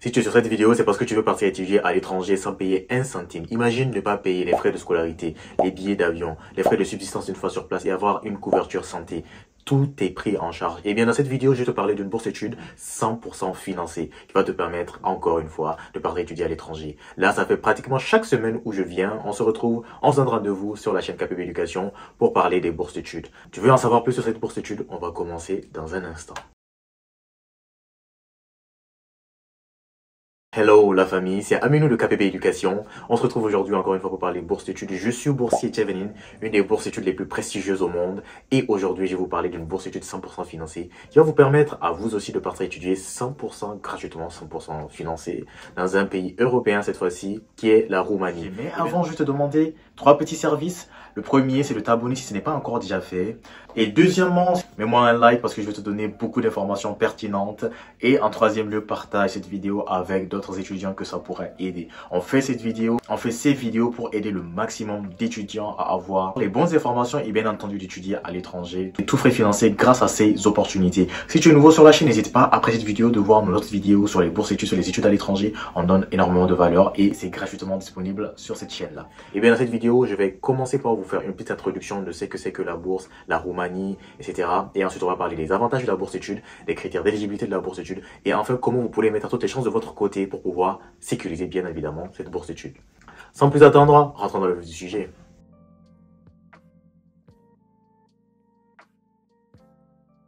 Si tu es sur cette vidéo, c'est parce que tu veux partir étudier à l'étranger sans payer un centime. Imagine ne pas payer les frais de scolarité, les billets d'avion, les frais de subsistance une fois sur place et avoir une couverture santé. Tout est pris en charge. Et bien dans cette vidéo, je vais te parler d'une bourse études 100% financée qui va te permettre, encore une fois, de partir étudier à l'étranger. Là, ça fait pratiquement chaque semaine où je viens, on se retrouve, on se donne rendez-vous sur la chaîne KPB Éducation pour parler des bourses d'études. Tu veux en savoir plus sur cette bourse d'études? On va commencer dans un instant. Hello la famille, c'est Aminou de KPB Éducation. On se retrouve aujourd'hui encore une fois pour parler bourse d'études. Je suis boursier Chevenin, une des bourses d'études les plus prestigieuses au monde. Et aujourd'hui, je vais vous parler d'une bourse d'études 100% financée qui va vous permettre à vous aussi de partir étudier 100% gratuitement, 100% financé dans un pays européen cette fois-ci, qui est la Roumanie. Mais avant, je vais te demander 3 petits services. Le premier, c'est de t'abonner si ce n'est pas encore déjà fait. Et deuxièmement, mets-moi un like parce que je vais te donner beaucoup d'informations pertinentes. Et en troisième lieu, partage cette vidéo avec d'autres étudiants que ça pourrait aider. On fait ces vidéos pour aider le maximum d'étudiants à avoir les bonnes informations et bien entendu d'étudier à l'étranger. Tout frais financé grâce à ces opportunités. Si tu es nouveau sur la chaîne, n'hésite pas après cette vidéo de voir nos autres vidéos sur les bourses études, sur les études à l'étranger. On donne énormément de valeur et c'est gratuitement disponible sur cette chaîne-là. Et bien dans cette vidéo, je vais commencer par vous faire une petite introduction de ce que c'est que la bourse, la Roumanie, etc. Et ensuite, on va parler des avantages de la bourse études, des critères d'éligibilité de la bourse études et enfin comment vous pouvez mettre toutes les chances de votre côté pour pouvoir sécuriser bien évidemment cette bourse études. Sans plus attendre, rentrons dans le vif du sujet.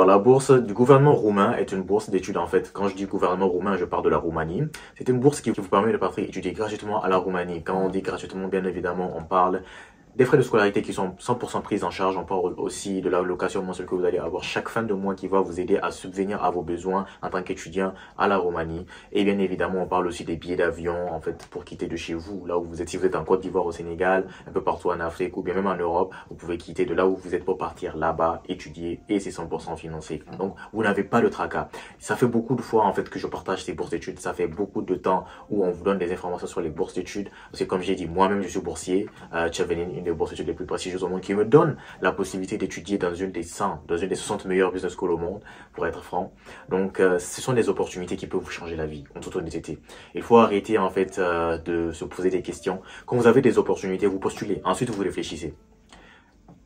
La bourse du gouvernement roumain est une bourse d'études en fait. Quand je dis gouvernement roumain, je parle de la Roumanie. C'est une bourse qui vous permet de partir étudier gratuitement à la Roumanie. Quand on dit gratuitement, bien évidemment, on parle des frais de scolarité qui sont 100% pris en charge. On parle aussi de l'allocation mensuelle que vous allez avoir chaque fin de mois qui va vous aider à subvenir à vos besoins en tant qu'étudiant à la Roumanie. Et bien évidemment, on parle aussi des billets d'avion en fait pour quitter de chez vous, là où vous êtes. Si vous êtes en Côte d'Ivoire, au Sénégal, un peu partout en Afrique ou bien même en Europe, vous pouvez quitter de là où vous êtes pour partir là-bas, étudier et c'est 100% financé. Donc, vous n'avez pas de tracas. Ça fait beaucoup de fois en fait que je partage ces bourses d'études. Ça fait beaucoup de temps où on vous donne des informations sur les bourses d'études. C'est comme j'ai dit, moi-même je suis boursier, Chevenin, une des bourses d'études les plus prestigieuses au monde, qui me donne la possibilité d'étudier dans une des 100, dans une des 60 meilleures business schools au monde, pour être franc. Donc, ce sont des opportunités qui peuvent vous changer la vie, en toute honnêteté. Il faut arrêter, en fait, de se poser des questions. Quand vous avez des opportunités, vous postulez. Ensuite, vous réfléchissez.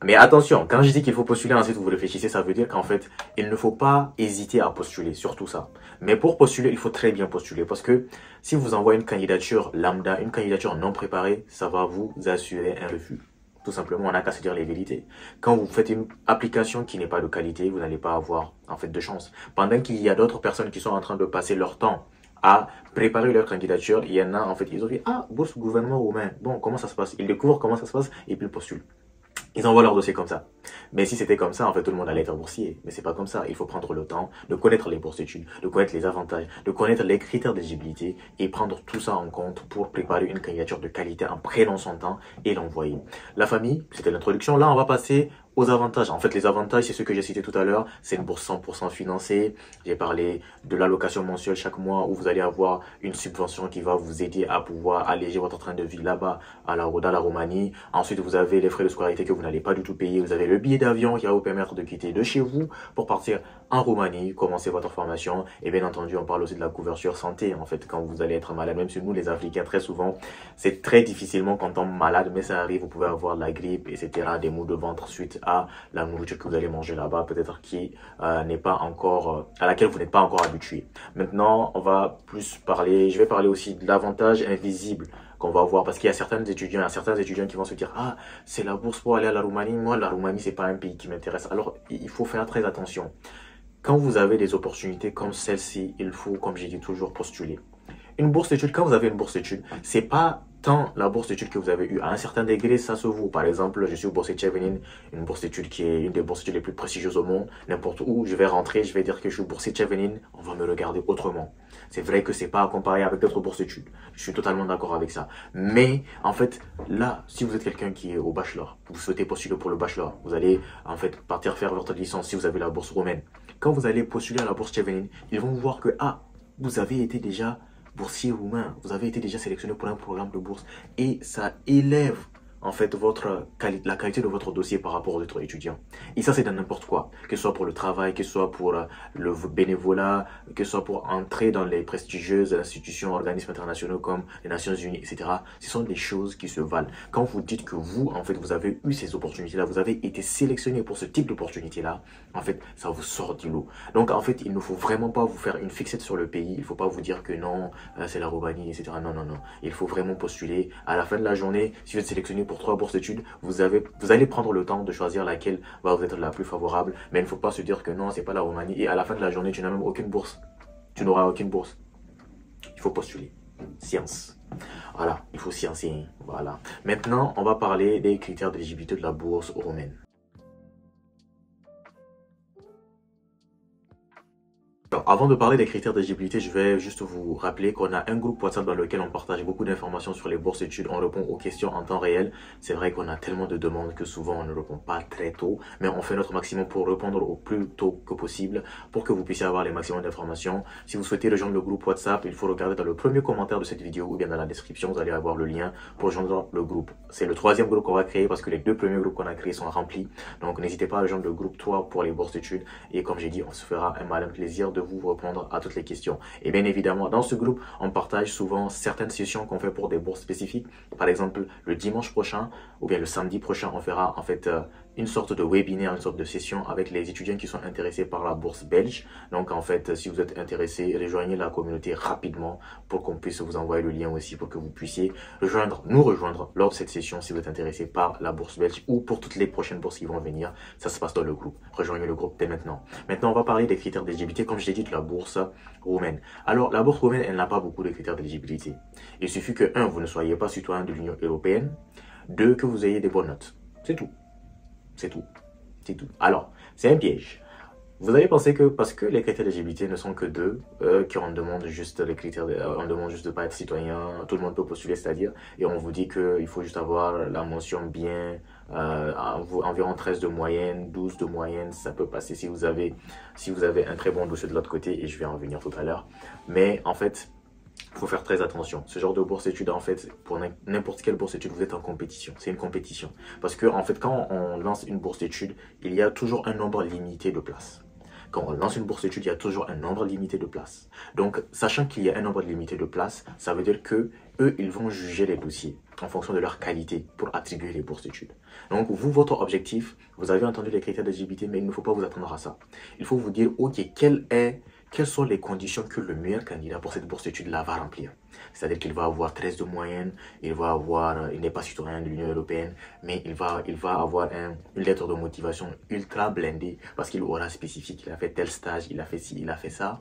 Mais attention, quand je dis qu'il faut postuler, ensuite vous réfléchissez, ça veut dire qu'en fait, il ne faut pas hésiter à postuler, surtout ça. Mais pour postuler, il faut très bien postuler parce que si vous envoyez une candidature lambda, une candidature non préparée, ça va vous assurer un refus. Tout simplement, on n'a qu'à se dire les vérités. Quand vous faites une application qui n'est pas de qualité, vous n'allez pas avoir en fait de chance. Pendant qu'il y a d'autres personnes qui sont en train de passer leur temps à préparer leur candidature, il y en a en fait, ils ont dit, ah, bourse gouvernement roumain, bon, comment ça se passe? Ils découvrent comment ça se passe et puis ils postulent. Ils envoient leur dossier comme ça. Mais si c'était comme ça, en fait, tout le monde allait être boursier. Mais c'est pas comme ça. Il faut prendre le temps de connaître les bourses d'études, de connaître les avantages, de connaître les critères d'éligibilité et prendre tout ça en compte pour préparer une candidature de qualité en prenant son temps et l'envoyer. La famille, c'était l'introduction. Là, on va passer aux avantages. En fait, les avantages, c'est ce que j'ai cité tout à l'heure. C'est une bourse 100% financée. J'ai parlé de l'allocation mensuelle chaque mois où vous allez avoir une subvention qui va vous aider à pouvoir alléger votre train de vie là-bas dans la Roumanie. Ensuite, vous avez les frais de scolarité que vous n'allez pas du tout payer. Vous avez le billet d'avion qui va vous permettre de quitter de chez vous pour partir en Roumanie, commencer votre formation. Et bien entendu, on parle aussi de la couverture santé. En fait, quand vous allez être malade, même si nous, les Africains, très souvent, c'est très difficilement quand on tombe malade, mais ça arrive. Vous pouvez avoir la grippe, etc., des maux de ventre suite à la nourriture que vous allez manger là-bas, peut-être qui n'est pas encore, à laquelle vous n'êtes pas encore habitué. Maintenant, on va plus parler, je vais parler aussi de l'avantage invisible qu'on va voir, parce qu'il y a certains étudiants qui vont se dire, ah, c'est la bourse pour aller à la Roumanie. Moi, la Roumanie, c'est pas un pays qui m'intéresse. Alors, il faut faire très attention. Quand vous avez des opportunités comme celle-ci, il faut, comme j'ai dit toujours, postuler. Une bourse d'études, quand vous avez une bourse d'études, c'est pas tant la bourse d'études que vous avez eue. À un certain degré, ça se vaut. Par exemple, je suis boursier Chevenin, une bourse d'études qui est une des bourses d'études les plus prestigieuses au monde. N'importe où je vais rentrer, je vais dire que je suis boursier Chevenin, on va me regarder autrement. C'est vrai que c'est pas à comparer avec d'autres bourses d'études. Je suis totalement d'accord avec ça. Mais, en fait, là, si vous êtes quelqu'un qui est au bachelor, vous souhaitez postuler pour le bachelor, vous allez, en fait, partir faire votre licence si vous avez la bourse roumaine. Quand vous allez postuler à la bourse Chevenin, ils vont voir que, ah, vous avez été déjà boursier roumain, vous avez été déjà sélectionné pour un programme de bourse et ça élève en fait la qualité de votre dossier par rapport aux autres étudiants. Et ça, c'est dans n'importe quoi, que ce soit pour le travail, que ce soit pour le bénévolat, que ce soit pour entrer dans les prestigieuses institutions, organismes internationaux comme les Nations Unies, etc. Ce sont des choses qui se valent. Quand vous dites que vous, en fait, vous avez eu ces opportunités-là, vous avez été sélectionné pour ce type d'opportunité-là, en fait, ça vous sort du lot. Donc, en fait, il ne faut vraiment pas vous faire une fixette sur le pays. Il ne faut pas vous dire que non, c'est la Roumanie, etc. Non, non, non. Il faut vraiment postuler. À la fin de la journée, si vous êtes sélectionné pour 3 bourses d'études, vous allez prendre le temps de choisir laquelle va vous être la plus favorable. Mais il ne faut pas se dire que non, c'est pas la Roumanie. Et à la fin de la journée, tu n'as même aucune bourse. Tu n'auras aucune bourse. Il faut postuler. Science. Voilà, il faut sciencer. Voilà. Maintenant, on va parler des critères d'éligibilité de la bourse roumaine. Alors, avant de parler des critères d'éligibilité, je vais juste vous rappeler qu'on a un groupe WhatsApp dans lequel on partage beaucoup d'informations sur les bourses études. On répond aux questions en temps réel. C'est vrai qu'on a tellement de demandes que souvent on ne répond pas très tôt, mais on fait notre maximum pour répondre au plus tôt que possible pour que vous puissiez avoir les maximums d'informations. Si vous souhaitez rejoindre le groupe WhatsApp, il faut regarder dans le premier commentaire de cette vidéo ou bien dans la description, vous allez avoir le lien pour rejoindre le groupe. C'est le 3e groupe qu'on va créer parce que les 2 premiers groupes qu'on a créés sont remplis. Donc n'hésitez pas à rejoindre le groupe 3 pour les bourses d'études. Et comme j'ai dit, on se fera un malin plaisir de vous répondre à toutes les questions. Et bien évidemment, dans ce groupe, on partage souvent certaines sessions qu'on fait pour des bourses spécifiques. Par exemple, le dimanche prochain ou bien le samedi prochain, on fera en fait une sorte de webinaire, une sorte de session avec les étudiants qui sont intéressés par la bourse belge. Donc en fait, si vous êtes intéressé, rejoignez la communauté rapidement pour qu'on puisse vous envoyer le lien aussi pour que vous puissiez nous rejoindre lors de cette session si vous êtes intéressé par la bourse belge ou pour toutes les prochaines bourses qui vont venir. Ça se passe dans le groupe. Rejoignez le groupe dès maintenant. Maintenant, on va parler des critères d'éligibilité, comme je l'ai dit, de la bourse roumaine. Alors, la bourse roumaine, elle n'a pas beaucoup de critères d'éligibilité. Il suffit que, 1, vous ne soyez pas citoyen de l'Union européenne, 2, que vous ayez des bonnes notes. C'est tout. C'est tout. C'est tout. Alors, c'est un piège. Vous allez penser que parce que les critères d'éligibilité ne sont que 2, qu'on demande juste les critères, on demande juste de pas être citoyen, tout le monde peut postuler, c'est-à-dire, et on vous dit qu'il faut juste avoir la mention bien, environ 13 de moyenne, 12 de moyenne, ça peut passer si vous avez un très bon dossier de l'autre côté, et je vais en venir tout à l'heure. Mais en fait, il faut faire très attention. Ce genre de bourse études, en fait, pour n'importe quelle bourse études, vous êtes en compétition. C'est une compétition. Parce que, en fait, quand on lance une bourse d'études, il y a toujours un nombre limité de places. Quand on lance une bourse d'études, il y a toujours un nombre limité de places. Donc, sachant qu'il y a un nombre limité de places, ça veut dire que eux, ils vont juger les dossiers en fonction de leur qualité pour attribuer les bourses d'études. Donc, vous, votre objectif, vous avez entendu les critères d'éligibilité, mais il ne faut pas vous attendre à ça. Il faut vous dire, OK, quelles sont les conditions que le meilleur candidat pour cette bourse d'études-là va remplir? C'est-à-dire qu'il va avoir 13 de moyenne, il n'est pas citoyen de l'Union européenne, mais il va avoir une lettre de motivation ultra blindée parce qu'il aura spécifié qu'il a fait tel stage, il a fait ci, il a fait ça.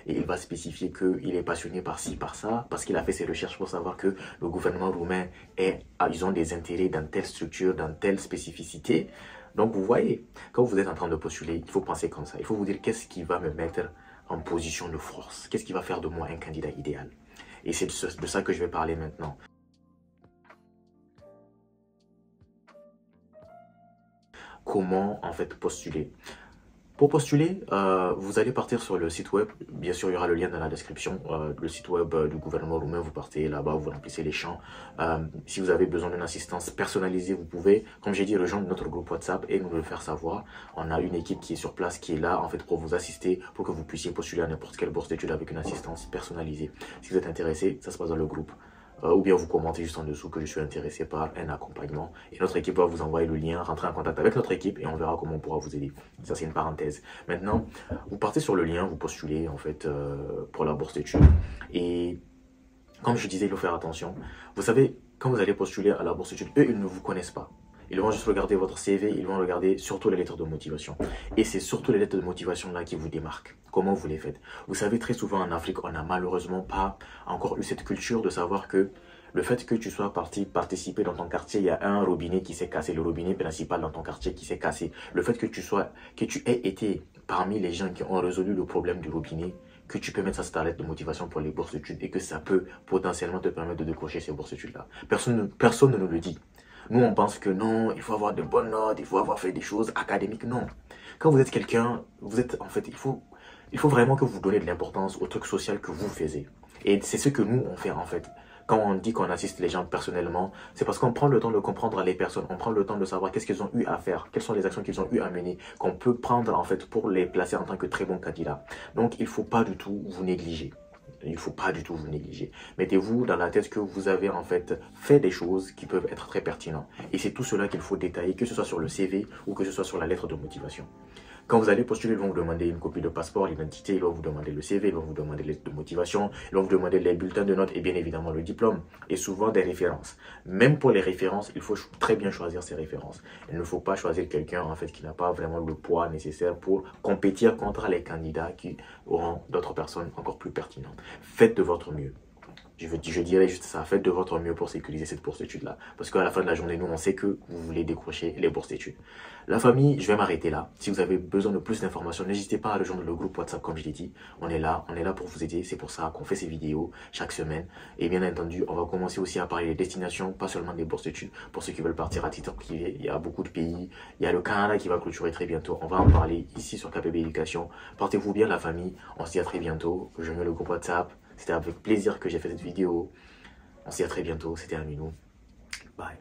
Et il va spécifier qu'il est passionné par ci, par ça, parce qu'il a fait ses recherches pour savoir que le gouvernement roumain ils ont des intérêts dans telle structure, dans telle spécificité. Donc vous voyez, quand vous êtes en train de postuler, il faut penser comme ça. Il faut vous dire qu'est-ce qui va me mettre en position de force. Qu'est-ce qui va faire de moi un candidat idéal? Et c'est de ça que je vais parler maintenant. Comment en fait postuler? Pour postuler, vous allez partir sur le site web. Bien sûr, il y aura le lien dans la description. Le site web du gouvernement roumain, vous partez là-bas, vous remplissez les champs. Si vous avez besoin d'une assistance personnalisée, vous pouvez, comme j'ai dit, rejoindre notre groupe WhatsApp et nous le faire savoir. On a une équipe qui est sur place, qui est là en fait pour vous assister, pour que vous puissiez postuler à n'importe quelle bourse d'études avec une assistance personnalisée. Si vous êtes intéressé, ça se passe dans le groupe. Ou bien vous commentez juste en dessous que je suis intéressé par un accompagnement et notre équipe va vous envoyer le lien, rentrer en contact avec notre équipe et on verra comment on pourra vous aider. Ça c'est une parenthèse. Maintenant, vous partez sur le lien, vous postulez en fait pour la bourse d'études et comme je disais, il faut faire attention. Vous savez, quand vous allez postuler à la bourse d'études, eux ils ne vous connaissent pas. Ils vont juste regarder votre CV, ils vont regarder surtout les lettres de motivation. Et c'est surtout les lettres de motivation là qui vous démarquent. Comment vous les faites? Vous savez, très souvent en Afrique, on n'a malheureusement pas encore eu cette culture de savoir que le fait que tu sois parti participer dans ton quartier, il y a un robinet qui s'est cassé, le robinet principal dans ton quartier qui s'est cassé. Le fait que tu aies été parmi les gens qui ont résolu le problème du robinet, que tu peux mettre ça sur ta lettre de motivation pour les bourses d'études et que ça peut potentiellement te permettre de décrocher ces bourses d'études-là. Personne ne nous le dit. Nous, on pense que non, il faut avoir de bonnes notes, il faut avoir fait des choses académiques. Non. Quand vous êtes quelqu'un, en fait, il faut vraiment que vous donnez de l'importance au truc social que vous faisiez. Et c'est ce que nous, on fait, en fait. Quand on dit qu'on assiste les gens personnellement, c'est parce qu'on prend le temps de comprendre les personnes, on prend le temps de savoir qu'est-ce qu'ils ont eu à faire, quelles sont les actions qu'ils ont eu à mener, qu'on peut prendre en fait pour les placer en tant que très bons candidats. Donc il ne faut pas du tout vous négliger. Il ne faut pas du tout vous négliger. Mettez-vous dans la tête que vous avez en fait des choses qui peuvent être très pertinentes. Et c'est tout cela qu'il faut détailler, que ce soit sur le CV ou que ce soit sur la lettre de motivation. Quand vous allez postuler, ils vont vous demander une copie de passeport, l'identité, ils vont vous demander le CV, ils vont vous demander les lettres de motivation, ils vont vous demander les bulletins de notes et bien évidemment le diplôme et souvent des références. Même pour les références, il faut très bien choisir ses références. Il ne faut pas choisir quelqu'un en fait qui n'a pas vraiment le poids nécessaire pour compétir contre les candidats qui auront d'autres personnes encore plus pertinentes. Faites de votre mieux. Je dirais juste ça, faites de votre mieux pour sécuriser cette bourse d'études-là. Parce qu'à la fin de la journée, nous, on sait que vous voulez décrocher les bourses d'études. La famille, je vais m'arrêter là. Si vous avez besoin de plus d'informations, n'hésitez pas à rejoindre le groupe WhatsApp, comme je l'ai dit. On est là pour vous aider. C'est pour ça qu'on fait ces vidéos chaque semaine. Et bien entendu, on va commencer aussi à parler des destinations, pas seulement des bourses d'études. Pour ceux qui veulent partir à titre privé, il y a beaucoup de pays. Il y a le Canada qui va clôturer très bientôt. On va en parler ici sur KPB Éducation. Portez-vous bien, la famille. On se dit à très bientôt. Je mets le groupe WhatsApp. C'était avec plaisir que j'ai fait cette vidéo. On se dit à très bientôt. C'était Aminou. Bye.